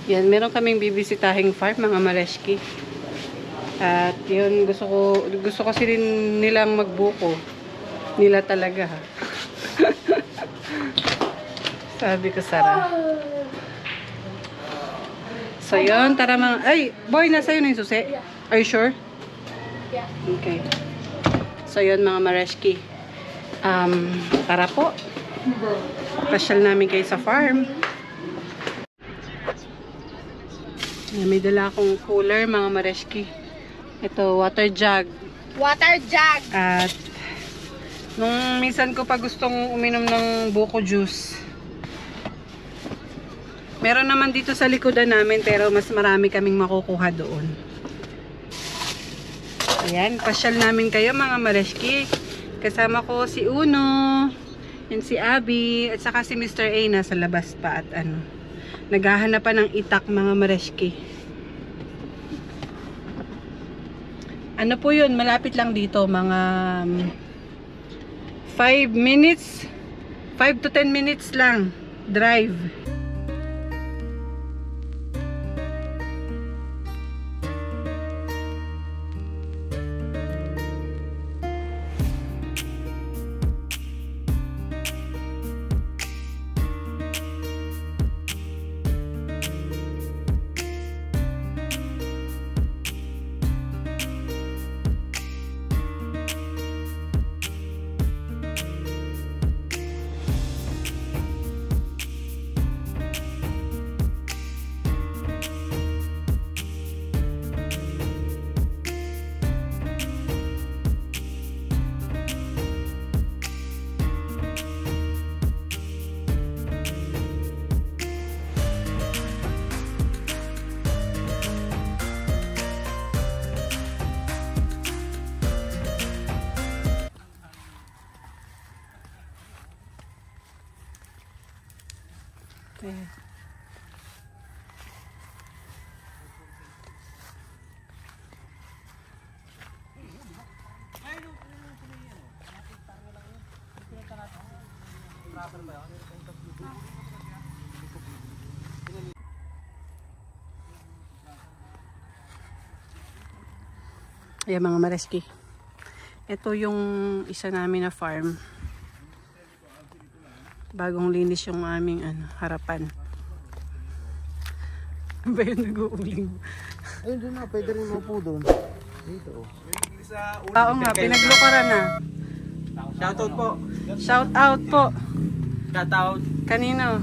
Yan, meron kaming bibisitahing farm, mga Mareshki. At yun, gusto kasi rin nilang magbuko. Nila talaga, ha. Sabi ko, Sarah. So yun, tara mga... Ay, boy, nasa yun yung susi? Are you sure? Yeah. Okay. So yun, mga Mareshki. Tara po. Pasyal namin kayo sa farm. May dala akong cooler, mga Mareshki. Ito, water jug. Water jug. At nung minsan ko pa gustong uminom ng buko juice. Meron naman dito sa likodan namin, pero mas marami kaming makukuha doon. Ayan, pasyal namin kayo, mga Mareshki. Kasama ko si Uno, and si Abby, at saka si Mr. A nasa labas pa at naghahanap pa ng itak, mga Mareshki. Ano po yun? Malapit lang dito. Mga 5 minutes. 5 to 10 minutes lang. Drive. Okay. Ayan, mga Mareshki. Ito yung isa namin na farm. Bagong linis yung aming harapan. Ano ba yun, nag-uuling? Ayun doon na, pwede rin maupo doon. Dito. Oo nga, pinaglukaran na. Shoutout po. Shout out po. Shoutout Kanino?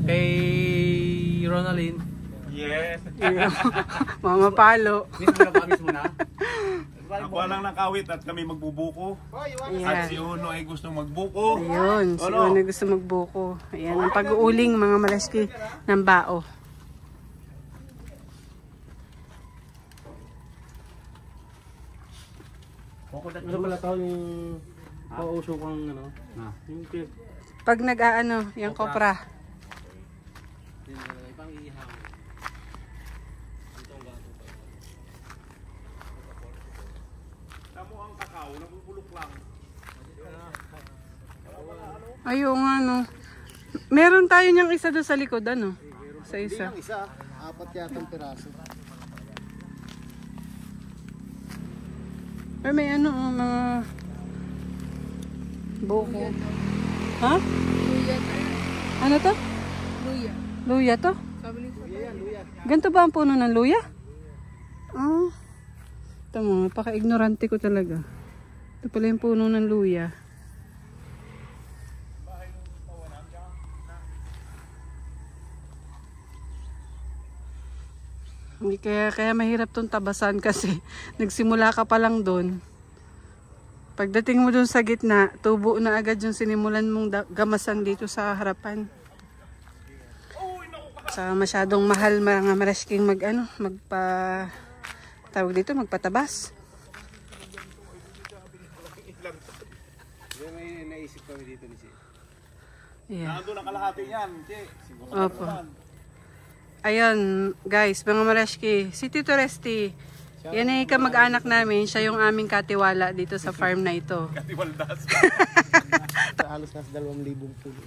kay Ronaldin. Yes. Mama Palo. Mismo na. Ako lang nakawit at kami magbubuko. At si Ayan. Uno ay gustong magbuko. Ayun, si Ano? Una gusto magbuko. Ayan, ang pag-uuling, mga Mareshki, ng bao. Ano pala tao yung pausukang yung Pag nag-aano, yung kopra. ibang ihaw. Tamo ang kakao, nabubulok lang. Ayun nga, no. Meron tayo niyang isa doon sa likod, ano? Sa isa. Hindi lang isa, 4 yatang piraso. Pero may mga buko. Ha? Luya. Ano to? Luya. Luya to? Sabi ni Luya. Ganito ba ang puno ng luya? Ah. Ito mo, paka-ignorante ko talaga. Ito pala yung puno ng luya. Hindi kaya mahirap tong tabasan kasi nagsimula ka pa lang doon. Pagdating mo doon sa gitna, tubo na agad yung sinimulan mong gamasan dito sa harapan. Sa masyadong mahal, mga Mareshking tawag dito, magpatabas. May naisip kami dito ni Che. Yeah. Nandun ang kalahati niyan. Che, siguro Opo. Ayun, guys, mga Mareshki, si Tito Resty, yan ay kamag-anak namin, siya yung aming katiwala dito sa farm na ito. Katiwaldas. Halos nasa 2,000 pulo.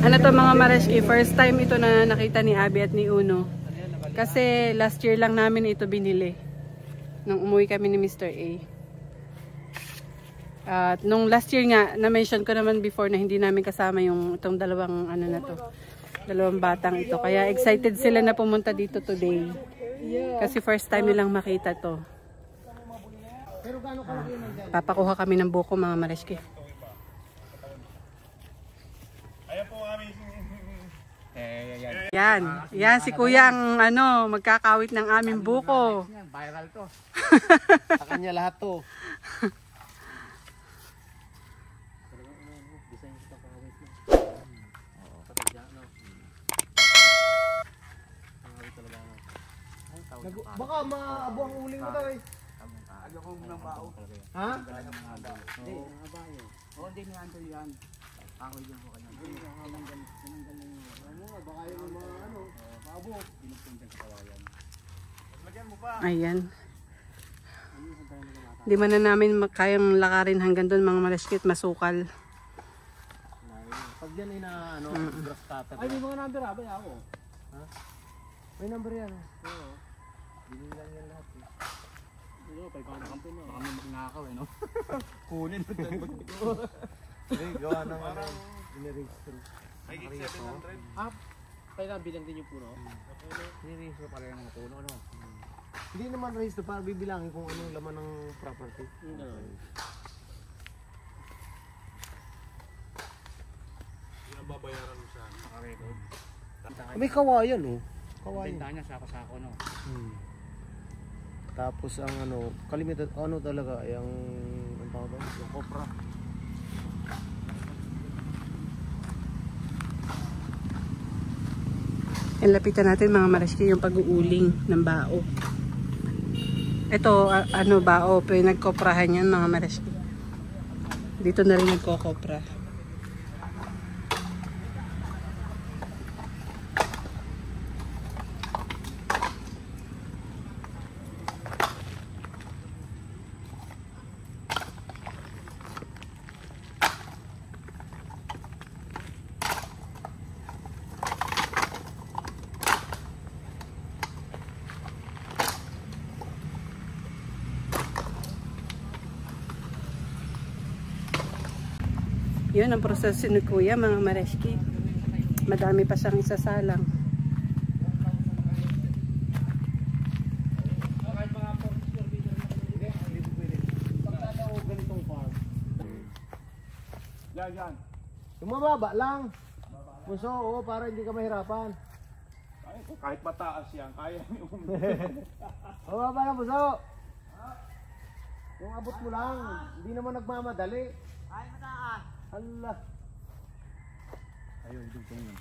Ano to mga Mareski, first time ito na nakita ni Abby at ni Uno. Kasi last year lang namin ito binili. Nung umuwi kami ni Mr. A. At nung last year nga, na-mention ko naman before na hindi namin kasama yung itong dalawang ano na to. Dalawang batang ito. Kaya excited sila na pumunta dito today. Kasi first time nilang makita to. Papakuha kami ng buko mga Mareski. Ayan po kami. Yan. Yan si Kuya ang ano, magkakawit ng aming buko. Viral to. Sa kanya lahat to. Baka maabo ang uling mo daw eh. Ha? Hindi ni Andrew yan. Ako yung buka niya. Baka yung mga ano, maabo. Ayan. Di man na namin kayang lakarin hanggang doon mga Mareski at masukal. Pag yan ay na ano, grass cutter. Ay, may mga number ba? Ako. Ha? May number yan. Oo. Bili lang yan lahat eh. Oo, pag ikaw nakampin mo. Baka may magnakaw eh, no? Kunin mo tayo. Hindi, gawa ng ano, in-register. May 700. Ah, kailangan bilang din yung puno? In-register pa rin ang puno, no? Hindi naman register para bibilangin kung ano yung laman ng property. Yung babayaran mo sa Naka-record. May kawayan, oh. Kawayan. Benta niya, sako-sako, no? Tapos ang ano, kalimitan, ano talaga, yung, ang tawag doon? Yung copra. Lapitan natin mga Mareski yung pag-uuling ng bao. Ito, ano bao, pinagkoprahan yan mga Mareski. Dito na rin nagkokopra. Yun ang proseso ni Kuya mga Mareski. Madami pa siyang isasalang. Yan. Yung mababa lang. Puso, oo, para hindi ka mahirapan. Kahit mataas yan, kaya niyo. Mababa lang, puso. Yung abot mo lang, hindi naman nagmamadali. Ay, mataas. Allah. Ayun, dito yun.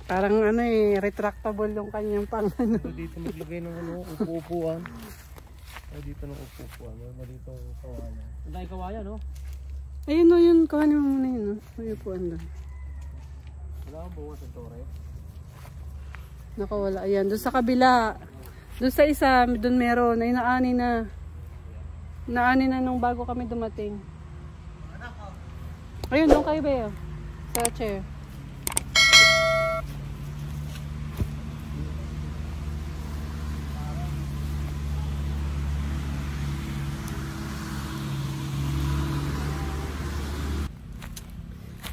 Parang ano eh, retractable yung kanyang pang ano. So, dito maglagay ng ano, upo-upuan. Ay, dito ng upo-upuan. May dito ang kawayan. Ang dahil kawayan, no? Ayun o yun, kuhanin mo muna yun. May upuan doon. Wala kang bunga sa tore. Nakawala. Ayan, doon sa kabila. Doon sa isa, doon meron. Ay naani na. Naani na nung bago kami dumating. Ayun, doon kayo ba yun? Sa chair.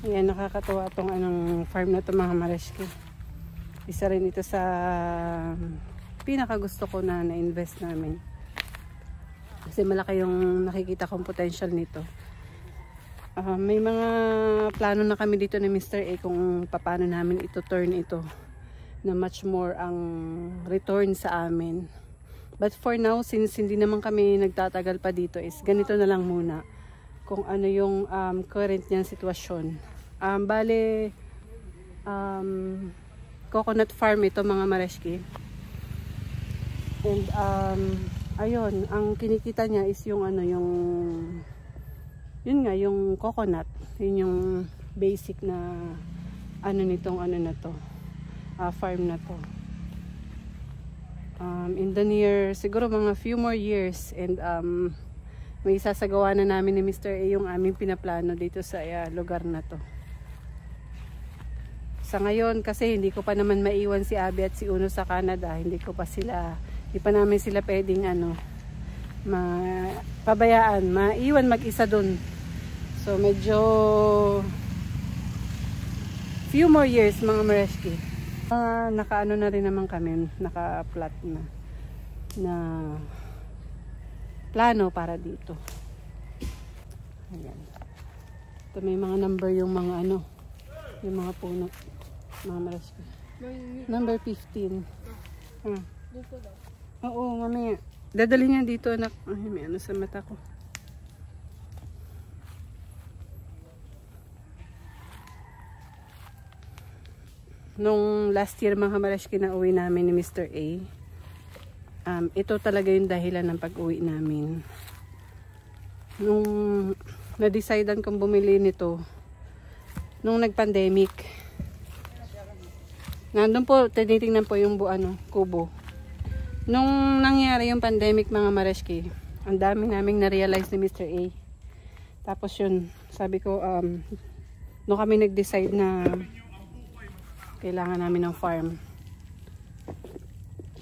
Ayan, nakakatuwa itong anong farm na ito mga Mareski. Isa rin ito sa pinakagusto ko na na-invest namin. Kasi malaki yung nakikita kong potential nito. May mga plano na kami dito ni Mr. A kung paano namin ito turn ito na much more ang return sa amin. But for now, since hindi naman kami nagtatagal pa dito, is ganito na lang muna kung ano yung current niyang sitwasyon. Bale, coconut farm ito mga Mareski. And ayun, ang kinikita niya is yung ano, yung yun nga, yung coconut. Yun yung basic na ano nitong ano na to, farm na to. In the near, siguro mga few more years, and may sasagawa na namin ni Mr. A yung aming pinaplano dito sa lugar na to. Sa ngayon kasi hindi ko pa naman maiwan si Abby at si Uno sa Canada, hindi pa namin sila pwedeng pabayaan, maiwan mag-isa dun. So medyo few more years mga Mareski. Nakaano na rin naman kami, naka-plot na plano para dito. Ayan. Ito may mga number yung mga yung mga puno. Mga Mareski. Number 15. Dito daw. Oo, mamaya. Dadali niya dito, anak. Ay, may ano sa mata ko. Nung last year mga Mareski na uwi namin ni Mr. A, ito talaga yung dahilan ng pag-uwi namin. Nung na-decidean kong bumili nito, nung nag-pandemic, nandun po, tinitingnan po yung kubo. Nung nangyari yung pandemic mga Mareski, ang dami naming na-realize ni Mr. A. Tapos yun, sabi ko, nung kami nag-decide na kailangan namin ng farm.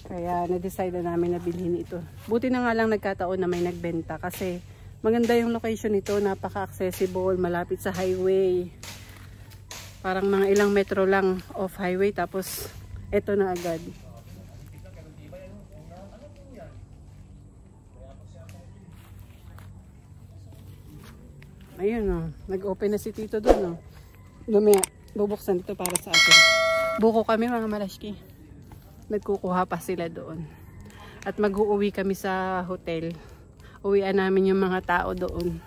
Kaya na-decide na namin na bilhin ito. Buti na nga lang nagkataon na may nagbenta kasi maganda yung location nito, napaka-accessible, malapit sa highway. Parang mga ilang metro lang off highway tapos ito na agad. Ayun o, nag-open na si Tito doon o. Lumaya, bubuksan ito para sa atin. Buko kami mga Mareski. Nagkukuha pa sila doon. At mag-uuwi kami sa hotel. Uwian namin yung mga tao doon.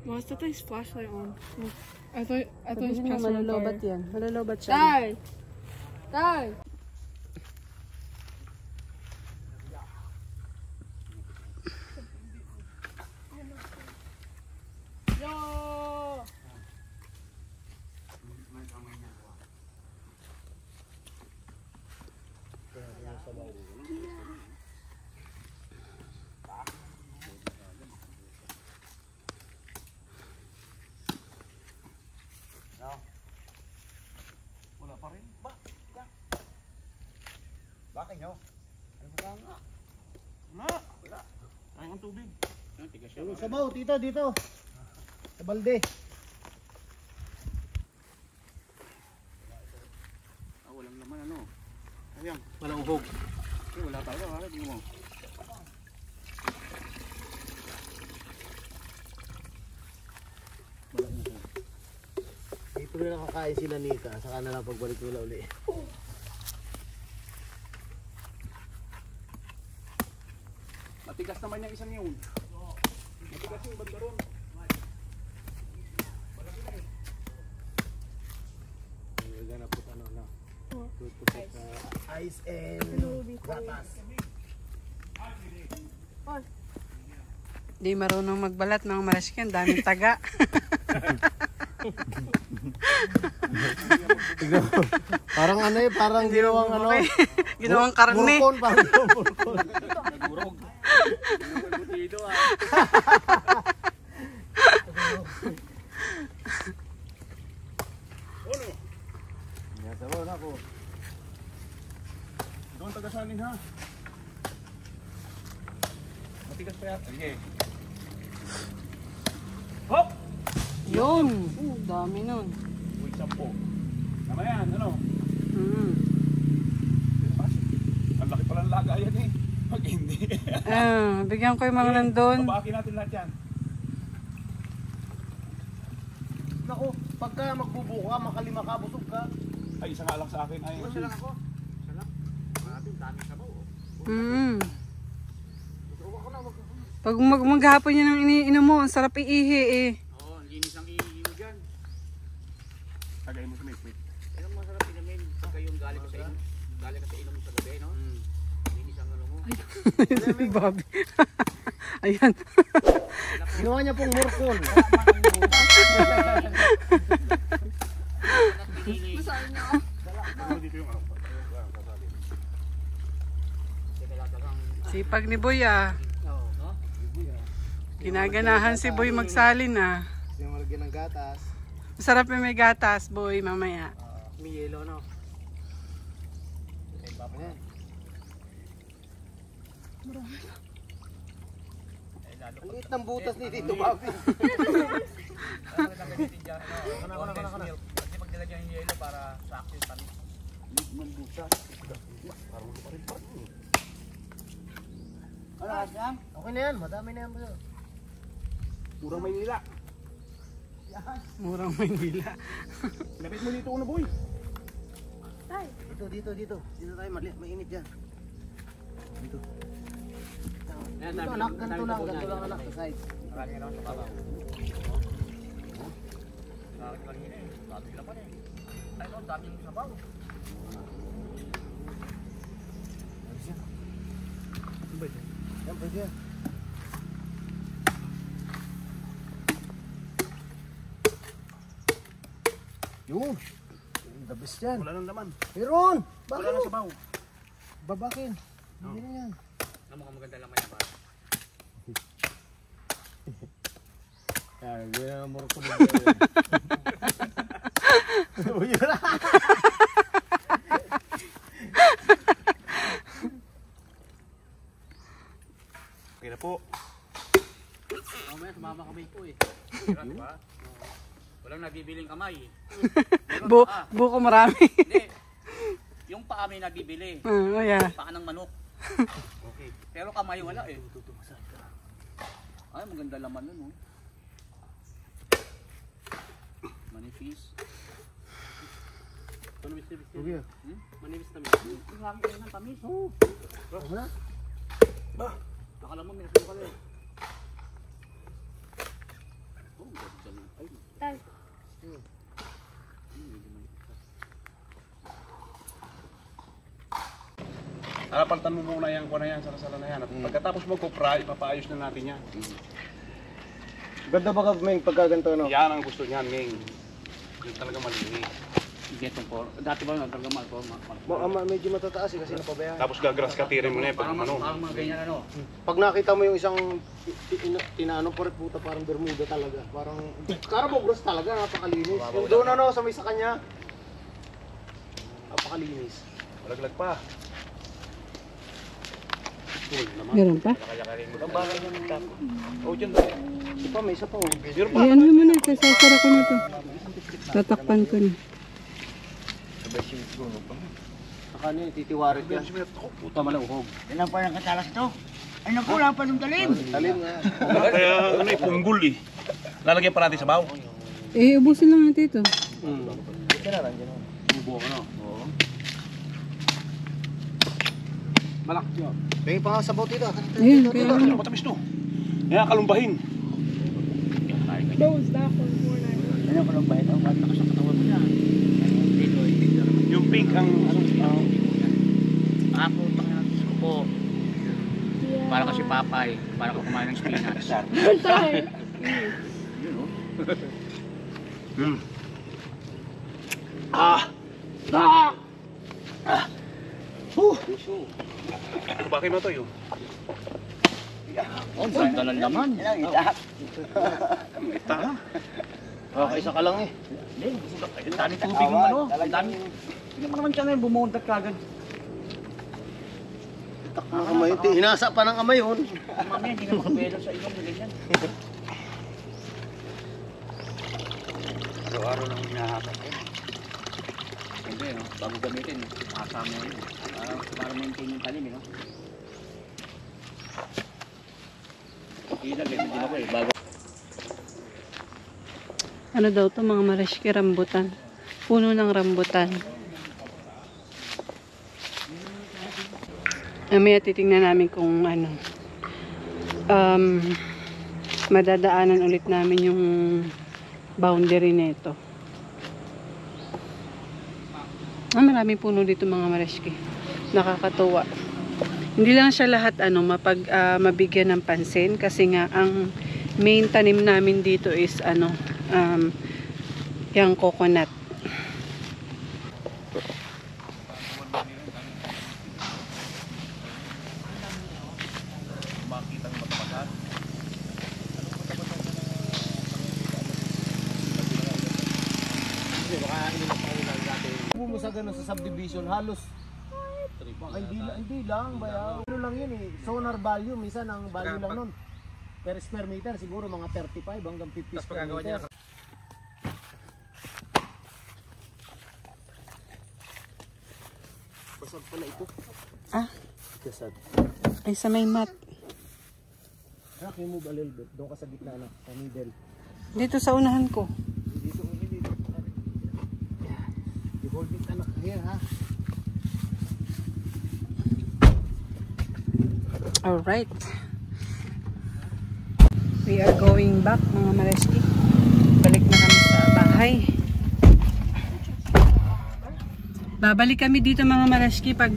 Mas ito is flashlight on. I thought it's Sabihin mo, passing on malalobat fire. yan. Malalobat siya. Die! Die! Yo! Wala pa rin. Bakit nyo? Ano ba nga? Wala. Ay, ang tubig. Tigas siya. Yung sabaw, tito, dito. Sa balde. Walang naman Ayan, walang uhog. Wala tayo. Tingnan mo. Walang uhog. Dito na nakakain sila Nika. Saka na lang pagbalik nila uli. Matigas naman yung isang yun. Matigas yung banda ron. We're gonna put to put ice and gatas. Di marunong magbalat mga Mareski. Ang daming taga. Parang parang ginawang Ginawang karne. Burkon, parang ginawang burkon. Nagurog. Butido Sabaw na ako. Doon tagasanin ha. Matigas pa yata. Sige. Hop! Yun. Dami nun. Uy, 10. Tama yan, Ang laki pala ng laga yan eh. Pag hindi. Bigyan ko yung mga nandun. Babaki natin lahat yan. Naku, pagka magbubuka, makalima ka, busog ka. Ay, isa nga lang sa akin. Ay, Isa lang ako. Isa lang. Maraming daming sabaw. Pag maghapon yun ang iniinom mo, ang sarap iihi eh. Oo, ang linis ang iiyo dyan. tagay mo sa may quick. Pero masarap inamin pagka yung galing ka sa inom sa gabi, no? Linis ang mo. Si Bobby. Ayan. Ginawa niya pong murkon. Masahin niyo. Ano dito yung Sipag ni Boy ah. Ginaganahan si Boy magsalin ah. Kasi malagyan ng gatas. Masarap yung may gatas, Boy, mamaya. May yelo, no? Ayan. Ang liit ng butas ni Tito Bobby. Kasi pag nilagyan yung yelo para sa action tamis. Liit ng butas. Parang pa rin pa rin. Ano, Asam? Okay na yan, madami na yan. Murang Maynila. Murang Maynila. Lapit mo dito una, boy. Dito. Dito tayo, mainit dyan. Dito. Dito anak, ganito lang anak sa side. Marami na sa babaw. Marami pa rin eh. Dami sila pa rin. Ay, no, dami yung sabaw. Yan, pwede yan. Yun. The best yan. Wala nang laman. Meron! Wala Bakit? nang sabaw. Babakin. Hindi na yan. Ano mukhang maganda lang yan, pare. Hindi na mo ko dito. Uy, na. Okay na po. Mamaya sumama kami po eh. Diba? Walang nabibiling kamay. Buko marami. Hindi. Yung paa may nabibili. Yeah. Paa ng manok. Okay. Pero kamay wala eh. Ay, maganda laman nun, oh. Manifis. Okay. Manifis tamis. Marami ka ng tamis. Oo. Ano na? Akala mo, may nasuka lang. Oh, ganda na. Ay. Tay. Paltan mo muna yung kuha na yan, sala-sala na yan. At pagkatapos magkupra, ipapaayos na natin yan. Ganda ba Meng pagkaganto no? Yan ang gusto niyan, Ming. Yung talaga malinis. Get yung por. Dati ba nagkarga mal? Medyo matataas kasi napabayaan. Tapos gagras katirin mo na eh, pag Parang ano. mga ganyan ano. Pag nakita mo yung isang tinaano pa rin puta parang Bermuda talaga. Parang Carabogros talaga, napakalinis. Yung doon ano sa may sa kanya. Napakalinis. Malaglag pa. Meron pa? Kaya-kaya mo. Bakit yung tapo? Oh, dyan. Isa pa, may isa pa. Meron pa. Ay, ano naman eh, kasasara ko na to. Tatakpan ko na. Saka niya, titiwarit yan. Puta malauhog. Ilan pa yung katalas to? Ay naku, wala pa ng talim. Talim nga. Kaya ano eh, punggol eh. Lalagyan pa natin sa baw. Eh, ubusin lang natin ito. Bubo ano? Oo. Malak yun. Tingin pa nga sa boat dito. Ayun, kaya Ano matamis to? Kaya kalumbahin. Those, that one, 490. Ano ko lang ba ito? Ba't naka sa katawan mo na? Dito, dito. Yung pink ang ano. Ako, Diyos ko po. Para kasi Papay. Para ko kumain ng spinach. Tay. Hmm. Ah! Ah! Ah! Bakit mo to yun? Oh, ganda ng laman. Ita. Okay, isa ka lang eh. Hindi, ang dami tubig yung ano. Ang dami. Hindi mo naman siya na yung bumuntat kagad. Ang kamay, hinasa pa ng kamay yun. Mamaya hindi na makabelo sa ibang ganyan. Araw-araw lang hinahatak ko. Hindi, no? Bago gamitin, makasama yun. Para maintain yung talim, no? Hindi na, ganyan din ako eh. Bago. Ano daw to mga mareski, rambutan. Puno ng rambutan. Mamaya titingnan namin kung ano. Madadaanan ulit namin yung boundary nito. Maraming puno dito mga mareski. Nakakatuwa. Hindi lang siya lahat mabigyan ng pansin kasi nga ang main tanim namin dito is yung coconut. mo sa ganun sa subdivision, halos baka hindi lang bayaw. Ano lang yun eh, sonar value, minsan ang value lang nun per square meter siguro mga 35 hanggang 50 square meter. Basag pala ito. Ah, Basag. ay sa may mat. Anak, you move a little bit. Doon ka sa gitna na, sa middle. Dito sa unahan ko. Dito. You hold it, anak. Here, ha? Alright. We are going back, mga Mareski. Balik na kami sa bahay. Babalik kami dito, mga Mareski, pag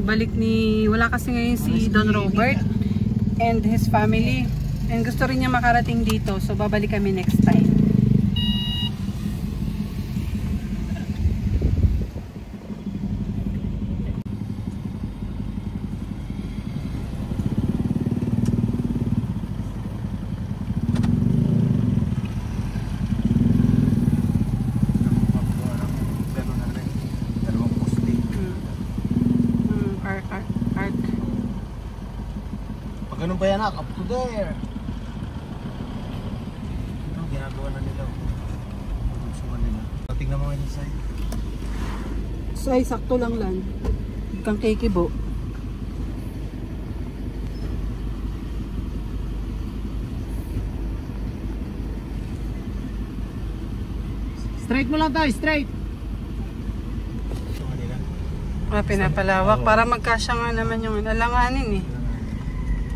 balik ni... Wala kasi ngayon si Don Robert and his family. And gusto rin niya makarating dito. So, babalik kami next time. Arc. Pag ganun pa yan, anak, up to there. Ano ginagawa na nila? Pagsuman nila. Tingnan mo ngayon sa'yo. So, ay sakto lang lan. Kang kikibo. Straight mo lang tayo, straight. Pinapalawak para magkasya nga naman yung alanganin eh.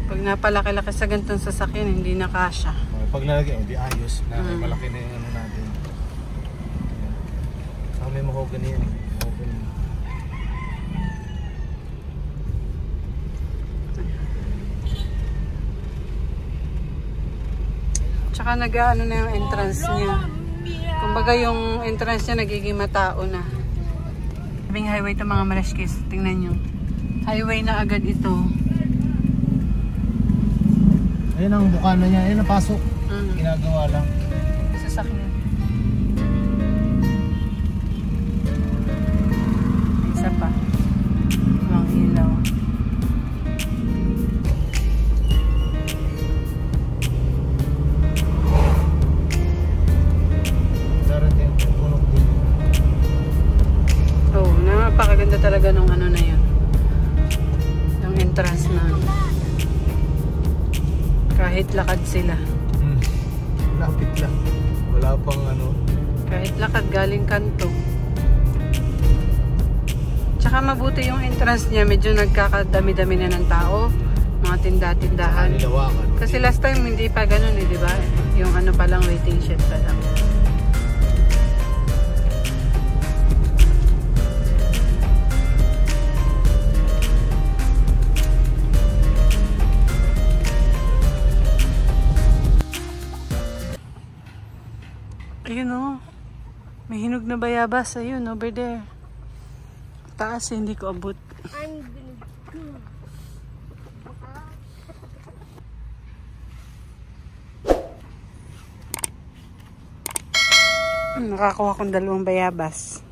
Pag napalaki-laki sa gantong sasakyan, hindi na kasya. Pag nalagyan, di ayos na malaki na yung ano natin. May mahogany yan. Mahogany. Tsaka nag-ano na yung entrance niya. Kumbaga yung entrance niya nagiging matao na. Sabing highway ito, mga Mareskis. Tingnan nyo. Highway na agad ito. Ayun ang bukana niya. Ayun ang pasok. Ginagawa lang. Sasakyan. Isa pa. Mga ilaw. Darating yung punok din. Oh, napakaganda talaga nung ano na yun. Yung entrance na. Kahit lakad sila. Lapit lang. Wala pang ano. Kahit lakad galing kanto. Tsaka mabuti yung entrance niya. Medyo nagkakadami-dami na ng tao. Mga tinda-tindahan. Nilawakan. Kasi last time hindi pa ganun eh, di ba? Yung ano pa lang, waiting shed pa lang. Ayun o. May hinog na bayabas. Ayun, over there. Taas, hindi ko abot. Nakakuha kong 2 bayabas.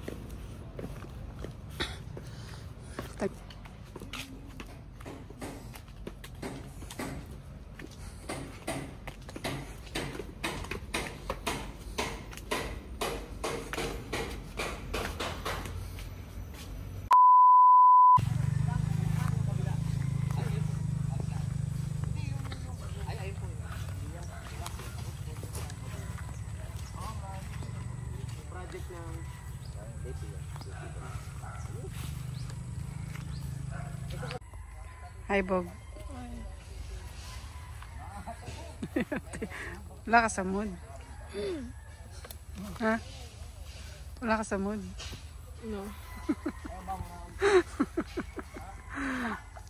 Hi, Bob. Wala ka sa mood. Ha? Wala ka sa mood. No.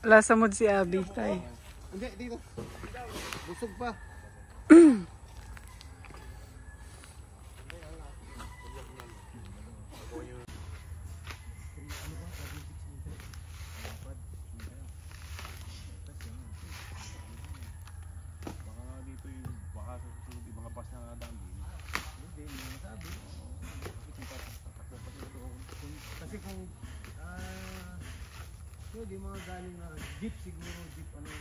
Wala sa mood si Abby. Tay. Hindi, dito. Busog pa. Kasi kasi kung pwede mga galing na jeep siguro, jeep ano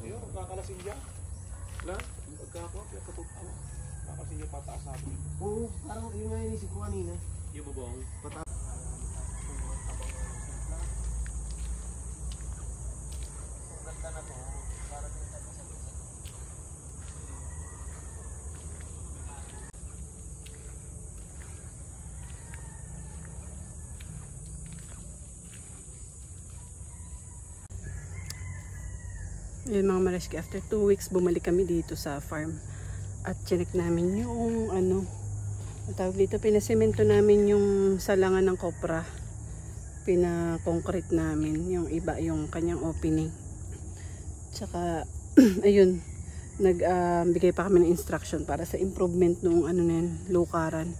Ayun, magkakalasing dyan. Wala? Pagkakakuha, kaya katutuwa. Kakalasing dyan pataas natin. Oo, parang yun nga inisip ko kanina. Yung bubong. Yun mga Mareski, after 2 weeks bumalik kami dito sa farm at chinek namin yung ano, ang tawag dito, pinasemento namin yung salangan ng kopra, pina-concrete namin yung iba, yung kanyang opening, tsaka ayun, nagbigay pa kami ng instruction para sa improvement nung ano na yun, lukaran.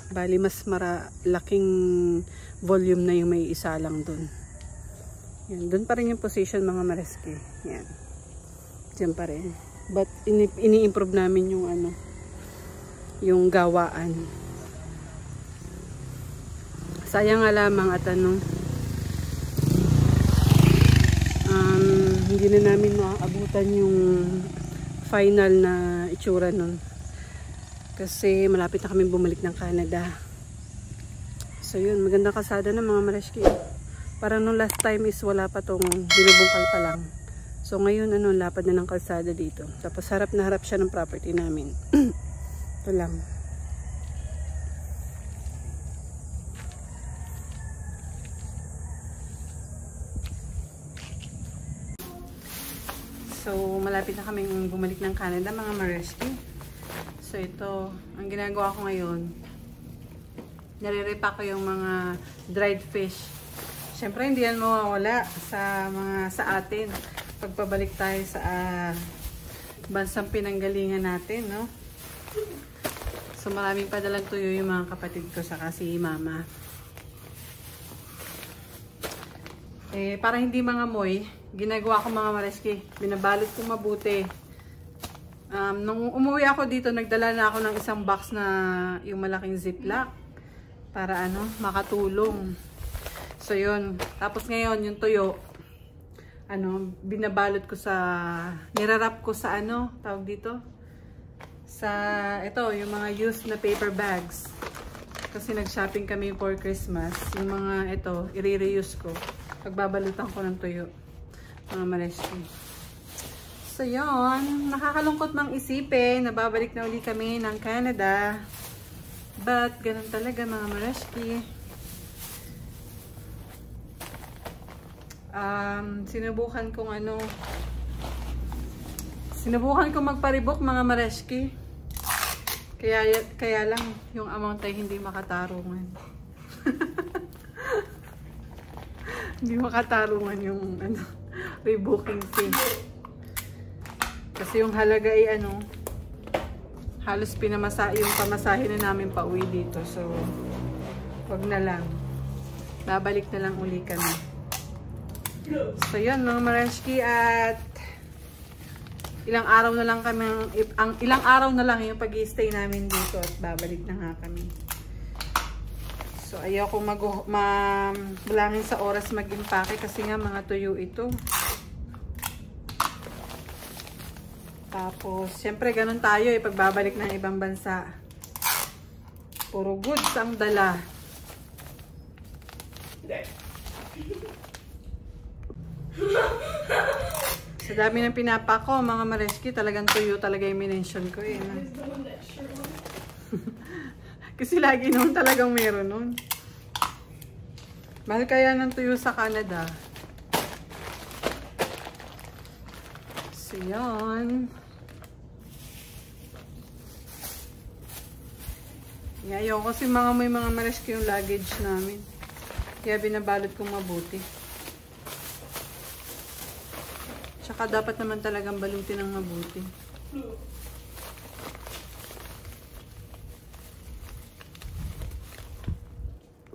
Bali mas laking volume na yung may isa lang dun. Yan, doon pa rin yung position mga Mareski. Yan. Diyan pa rin. But ini-improve namin yung ano, yung gawaan. Sayang nga lamang at ano, hindi na namin maabutan yung final na itsura nun. Kasi malapit na kami bumalik ng Canada. So yun, magandang kalsada na mga Mareski. Parang nung last time is wala pa tong binubungkal pa lang. So ngayon ano, lapad na ng kalsada dito. Tapos harap na harap siya ng property namin. Ito lang. So malapit na kaming bumalik ng Canada mga Mareski. So ito, ang ginagawa ko ngayon, nare-repack ko yung mga dried fish. Siyempre hindi yan mawawala sa atin pagpabalik tayo sa bansang pinanggalingan natin, no? So maraming padalang tuyo yung mga kapatid ko saka si mama. Para hindi mga moy, ginagawa ko mga Mareski, binabalot ko mabuti. Nung umuwi ako dito, nagdala na ako ng isang box na yung malaking ziplock para ano, makatulong. So yun, tapos ngayon yung tuyo, ano, binabalot ko nirarap ko sa ano, tawag dito, sa ito, yung mga used na paper bags. Kasi nag-shopping kami for Christmas. Yung mga ito, i-reuse ko. Pagbabalutan ko ng tuyo, mga Mareski. So yun, nakakalungkot mang isipin, nababalik na uli kami ng Canada. But ganun talaga mga Mareski. Sinubukan kong magparibok mga Mareski. Kaya lang yung amount ay hindi makatarungan. Hindi makatarungan yung ano, rebooking fee. Kasi yung halaga ay ano, halos yung pamasahe na namin pa uwi dito. So wag na lang. Babalik na lang uli kami. So yun mga Mareski, at ilang araw na lang yung pag-i-stay namin dito at babalik na nga kami. So ayaw ko bulangin sa oras mag-impake kasi nga mga tuyo ito. Tapos syempre ganun tayo pagbabalik ng ibang bansa. Puro goods ang dala. Sa dami ng pinapa ko, mga Mareski, talagang tuyo talaga yung minention ko eh. Kasi lagi noon talagang meron nun. Mahal kaya ng tuyo sa Canada. So yun. Ayaw kasi may mga Mareski yung luggage namin. Kaya binabalot kong mabuti. Tsaka dapat naman talagang balutin ng mabuti.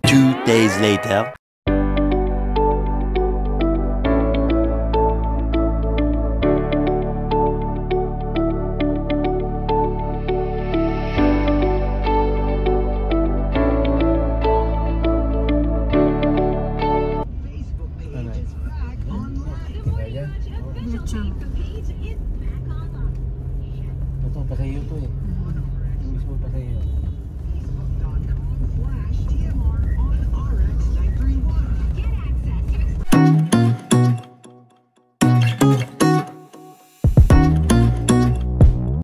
2 days later.